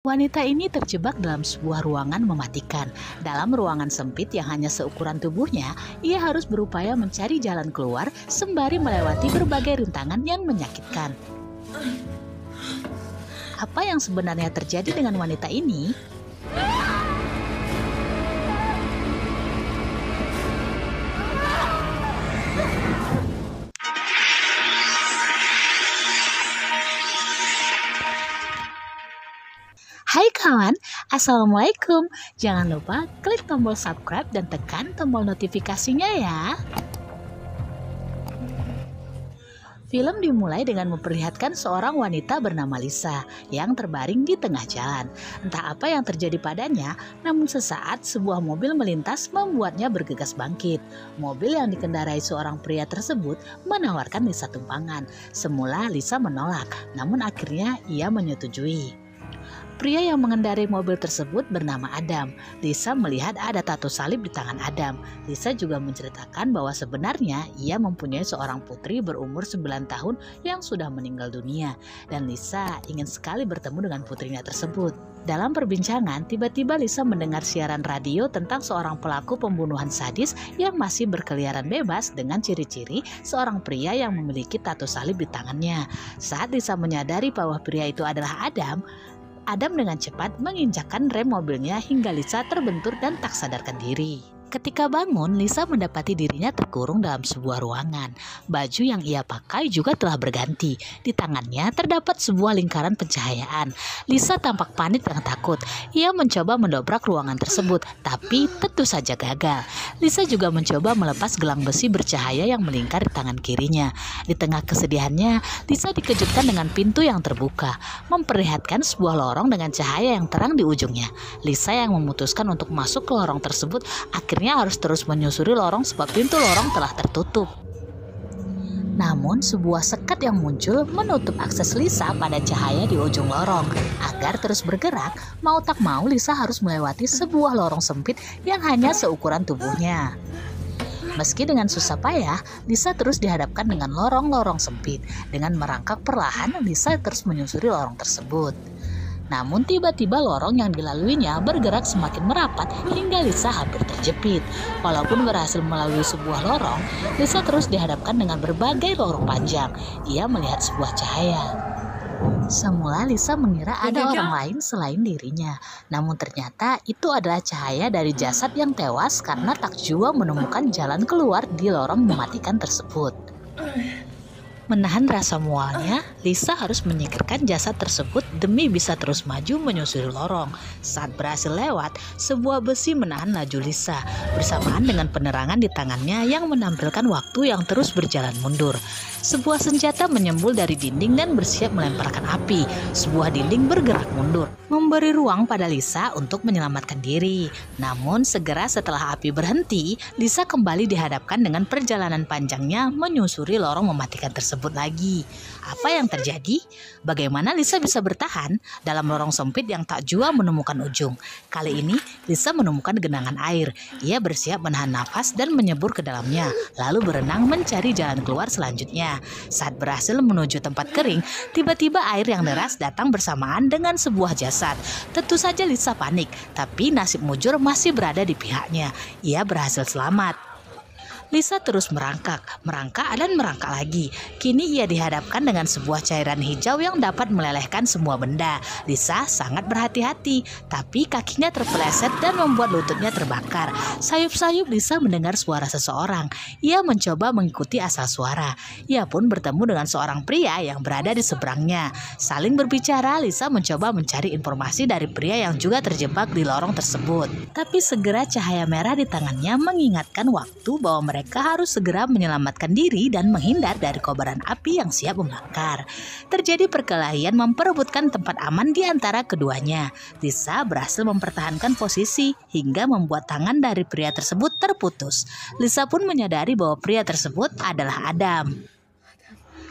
Wanita ini terjebak dalam sebuah ruangan mematikan. Dalam ruangan sempit yang hanya seukuran tubuhnya, ia harus berupaya mencari jalan keluar sembari melewati berbagai rintangan yang menyakitkan. Apa yang sebenarnya terjadi dengan wanita ini? Hai kawan, Assalamualaikum. Jangan lupa klik tombol subscribe dan tekan tombol notifikasinya ya. Film dimulai dengan memperlihatkan seorang wanita bernama Lisa yang terbaring di tengah jalan. Entah apa yang terjadi padanya, namun sesaat sebuah mobil melintas membuatnya bergegas bangkit. Mobil yang dikendarai seorang pria tersebut menawarkan Lisa tumpangan. Semula Lisa menolak, namun akhirnya ia menyetujui. Pria yang mengendarai mobil tersebut bernama Adam. Lisa melihat ada tato salib di tangan Adam. Lisa juga menceritakan bahwa sebenarnya ia mempunyai seorang putri berumur 9 tahun yang sudah meninggal dunia. Dan Lisa ingin sekali bertemu dengan putrinya tersebut. Dalam perbincangan, tiba-tiba Lisa mendengar siaran radio tentang seorang pelaku pembunuhan sadis yang masih berkeliaran bebas dengan ciri-ciri seorang pria yang memiliki tato salib di tangannya. Saat Lisa menyadari bahwa pria itu adalah Adam dengan cepat menginjakkan rem mobilnya hingga Lisa terbentur dan tak sadarkan diri. Ketika bangun, Lisa mendapati dirinya terkurung dalam sebuah ruangan. Baju yang ia pakai juga telah berganti. Di tangannya terdapat sebuah lingkaran pencahayaan. Lisa tampak panik dan takut. Ia mencoba mendobrak ruangan tersebut, tapi tentu saja gagal. Lisa juga mencoba melepas gelang besi bercahaya yang melingkar di tangan kirinya. Di tengah kesedihannya, Lisa dikejutkan dengan pintu yang terbuka, memperlihatkan sebuah lorong dengan cahaya yang terang di ujungnya. Lisa yang memutuskan untuk masuk ke lorong tersebut akhirnya harus terus menyusuri lorong sebab pintu lorong telah tertutup. Namun sebuah sekat yang muncul menutup akses Lisa pada cahaya di ujung lorong. Agar terus bergerak, mau tak mau Lisa harus melewati sebuah lorong sempit yang hanya seukuran tubuhnya. Meski dengan susah payah, Lisa terus dihadapkan dengan lorong-lorong sempit. Dengan merangkak perlahan, Lisa terus menyusuri lorong tersebut. Namun tiba-tiba lorong yang dilaluinya bergerak semakin merapat hingga Lisa hampir terjepit. Walaupun berhasil melalui sebuah lorong, Lisa terus dihadapkan dengan berbagai lorong panjang. Ia melihat sebuah cahaya. Semula Lisa mengira ada orang lain selain dirinya. Namun ternyata itu adalah cahaya dari jasad yang tewas karena tak jua menemukan jalan keluar di lorong mematikan tersebut. Menahan rasa mualnya, Lisa harus menyingkirkan jasad tersebut demi bisa terus maju menyusuri lorong. Saat berhasil lewat, sebuah besi menahan laju Lisa, bersamaan dengan penerangan di tangannya yang menampilkan waktu yang terus berjalan mundur. Sebuah senjata menyembul dari dinding dan bersiap melemparkan api. Sebuah dinding bergerak mundur, memberi ruang pada Lisa untuk menyelamatkan diri. Namun segera setelah api berhenti, Lisa kembali dihadapkan dengan perjalanan panjangnya menyusuri lorong mematikan tersebut lagi. Apa yang terjadi? Bagaimana Lisa bisa bertahan dalam lorong sempit yang tak jua menemukan ujung? Kali ini Lisa menemukan genangan air. Ia bersiap menahan nafas dan menyebur ke dalamnya, lalu berenang mencari jalan keluar selanjutnya. Saat berhasil menuju tempat kering, tiba-tiba air yang deras datang bersamaan dengan sebuah jasad. Tentu saja Lisa panik, tapi nasib mujur masih berada di pihaknya. Ia berhasil selamat. Lisa terus merangkak dan merangkak lagi. Kini ia dihadapkan dengan sebuah cairan hijau yang dapat melelehkan semua benda. Lisa sangat berhati-hati, tapi kakinya terpeleset dan membuat lututnya terbakar. Sayup-sayup Lisa mendengar suara seseorang. Ia mencoba mengikuti asal suara. Ia pun bertemu dengan seorang pria yang berada di seberangnya. Saling berbicara, Lisa mencoba mencari informasi dari pria yang juga terjebak di lorong tersebut. Tapi segera cahaya merah di tangannya mengingatkan waktu bahwa mereka harus segera menyelamatkan diri dan menghindar dari kobaran api yang siap membakar. Terjadi perkelahian memperebutkan tempat aman di antara keduanya. Lisa berhasil mempertahankan posisi hingga membuat tangan dari pria tersebut terputus. Lisa pun menyadari bahwa pria tersebut adalah Adam.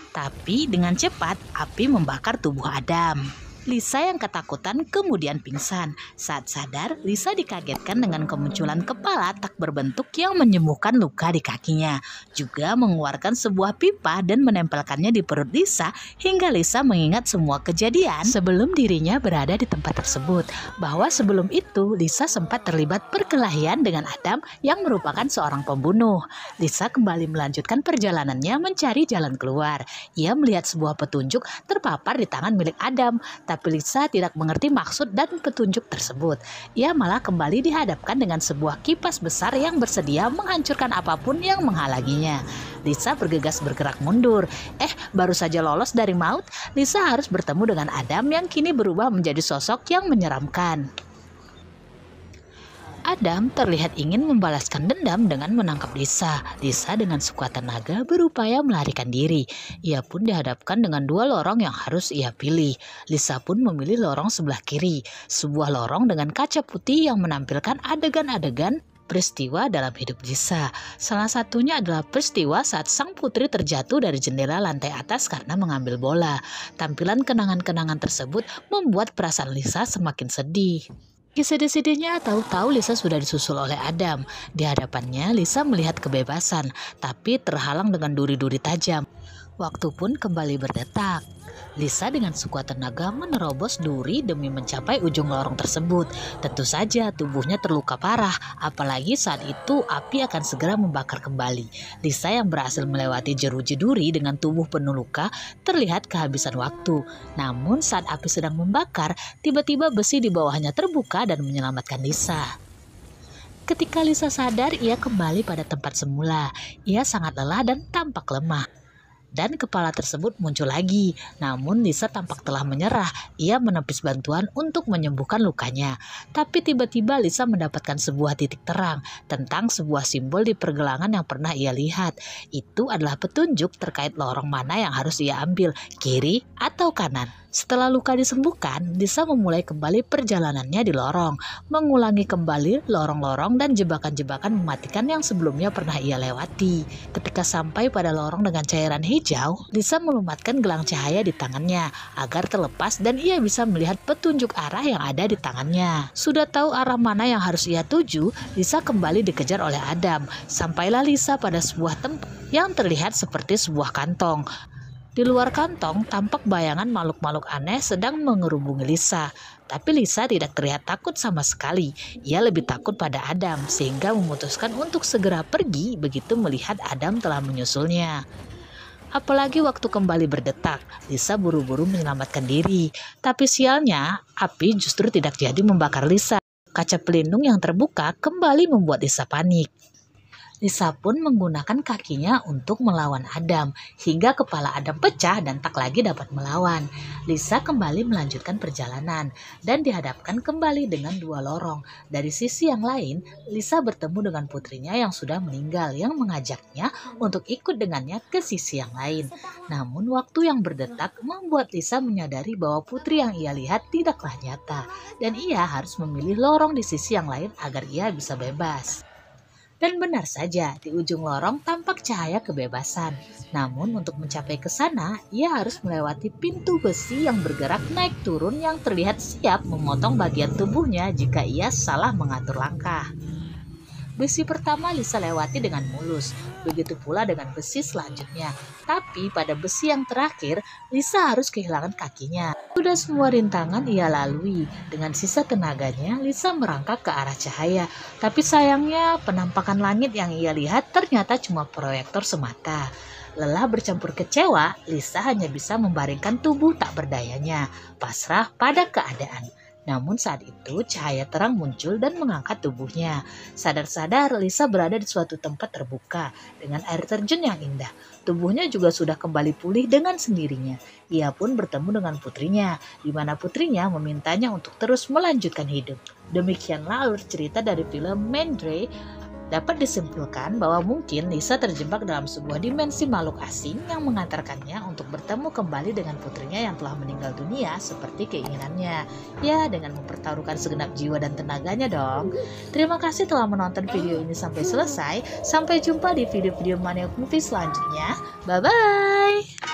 Tapi dengan cepat api membakar tubuh Adam. Lisa yang ketakutan kemudian pingsan. Saat sadar, Lisa dikagetkan dengan kemunculan kepala tak berbentuk yang menyembuhkan luka di kakinya. Juga mengeluarkan sebuah pipa dan menempelkannya di perut Lisa hingga Lisa mengingat semua kejadian sebelum dirinya berada di tempat tersebut. Bahwa sebelum itu Lisa sempat terlibat perkelahian dengan Adam yang merupakan seorang pembunuh. Lisa kembali melanjutkan perjalanannya mencari jalan keluar. Ia melihat sebuah petunjuk terpapar di tangan milik Adam. Tapi Lisa tidak mengerti maksud dan petunjuk tersebut. Ia malah kembali dihadapkan dengan sebuah kipas besar yang bersedia menghancurkan apapun yang menghalanginya. Lisa bergegas bergerak mundur. Baru saja lolos dari maut, Lisa harus bertemu dengan Adam yang kini berubah menjadi sosok yang menyeramkan. Adam terlihat ingin membalaskan dendam dengan menangkap Lisa. Lisa dengan sekuat tenaga berupaya melarikan diri. Ia pun dihadapkan dengan dua lorong yang harus ia pilih. Lisa pun memilih lorong sebelah kiri, sebuah lorong dengan kaca putih yang menampilkan adegan-adegan peristiwa dalam hidup Lisa. Salah satunya adalah peristiwa saat sang putri terjatuh dari jendela lantai atas karena mengambil bola. Tampilan kenangan-kenangan tersebut membuat perasaan Lisa semakin sedih. Sedih-sedihnya tahu-tahu Lisa sudah disusul oleh Adam. Di hadapannya Lisa melihat kebebasan, tapi terhalang dengan duri-duri tajam. Waktu pun kembali berdetak. Lisa dengan sekuat tenaga menerobos duri demi mencapai ujung lorong tersebut. Tentu saja tubuhnya terluka parah, apalagi saat itu api akan segera membakar kembali. Lisa yang berhasil melewati jeruji duri dengan tubuh penuh luka terlihat kehabisan waktu. Namun saat api sedang membakar, tiba-tiba besi di bawahnya terbuka dan menyelamatkan Lisa. Ketika Lisa sadar, ia kembali pada tempat semula. Ia sangat lelah dan tampak lemah. Dan kepala tersebut muncul lagi. Namun Lisa tampak telah menyerah. Ia menepis bantuan untuk menyembuhkan lukanya. Tapi tiba-tiba Lisa mendapatkan sebuah titik terang tentang sebuah simbol di pergelangan yang pernah ia lihat. Itu adalah petunjuk terkait lorong mana yang harus ia ambil, kiri atau kanan. Setelah luka disembuhkan, Lisa memulai kembali perjalanannya di lorong, mengulangi kembali lorong-lorong dan jebakan-jebakan mematikan yang sebelumnya pernah ia lewati. Ketika sampai pada lorong dengan cairan hijau, Lisa melumatkan gelang cahaya di tangannya agar terlepas dan ia bisa melihat petunjuk arah yang ada di tangannya. Sudah tahu arah mana yang harus ia tuju, Lisa kembali dikejar oleh Adam. Sampailah Lisa pada sebuah tempat yang terlihat seperti sebuah kantong. Di luar kantong tampak bayangan makhluk-makhluk aneh sedang mengerubungi Lisa. Tapi Lisa tidak terlihat takut sama sekali. Ia lebih takut pada Adam sehingga memutuskan untuk segera pergi begitu melihat Adam telah menyusulnya. Apalagi waktu kembali berdetak, Lisa buru-buru menyelamatkan diri. Tapi sialnya, api justru tidak jadi membakar Lisa. Kaca pelindung yang terbuka kembali membuat Lisa panik. Lisa pun menggunakan kakinya untuk melawan Adam, hingga kepala Adam pecah dan tak lagi dapat melawan. Lisa kembali melanjutkan perjalanan, dan dihadapkan kembali dengan dua lorong. Dari sisi yang lain, Lisa bertemu dengan putrinya yang sudah meninggal, yang mengajaknya untuk ikut dengannya ke sisi yang lain. Namun waktu yang berdetak membuat Lisa menyadari bahwa putri yang ia lihat tidaklah nyata, dan ia harus memilih lorong di sisi yang lain agar ia bisa bebas. Dan benar saja, di ujung lorong tampak cahaya kebebasan. Namun untuk mencapai ke sana, ia harus melewati pintu besi yang bergerak naik turun yang terlihat siap memotong bagian tubuhnya jika ia salah mengatur langkah. Besi pertama Lisa lewati dengan mulus, begitu pula dengan besi selanjutnya. Tapi pada besi yang terakhir, Lisa harus kehilangan kakinya. Sudah semua rintangan ia lalui. Dengan sisa tenaganya, Lisa merangkak ke arah cahaya. Tapi sayangnya, penampakan langit yang ia lihat ternyata cuma proyektor semata. Lelah bercampur kecewa, Lisa hanya bisa membaringkan tubuh tak berdayanya, pasrah pada keadaan. Namun saat itu cahaya terang muncul dan mengangkat tubuhnya. Sadar-sadar Lisa berada di suatu tempat terbuka dengan air terjun yang indah. Tubuhnya juga sudah kembali pulih dengan sendirinya. Ia pun bertemu dengan putrinya, di mana putrinya memintanya untuk terus melanjutkan hidup. Demikianlah alur cerita dari film Mandrake. Dapat disimpulkan bahwa mungkin Lisa terjebak dalam sebuah dimensi makhluk asing yang mengantarkannya untuk bertemu kembali dengan putrinya yang telah meninggal dunia seperti keinginannya. Ya, dengan mempertaruhkan segenap jiwa dan tenaganya dong. Terima kasih telah menonton video ini sampai selesai. Sampai jumpa di video-video Maniac Movie selanjutnya. Bye-bye!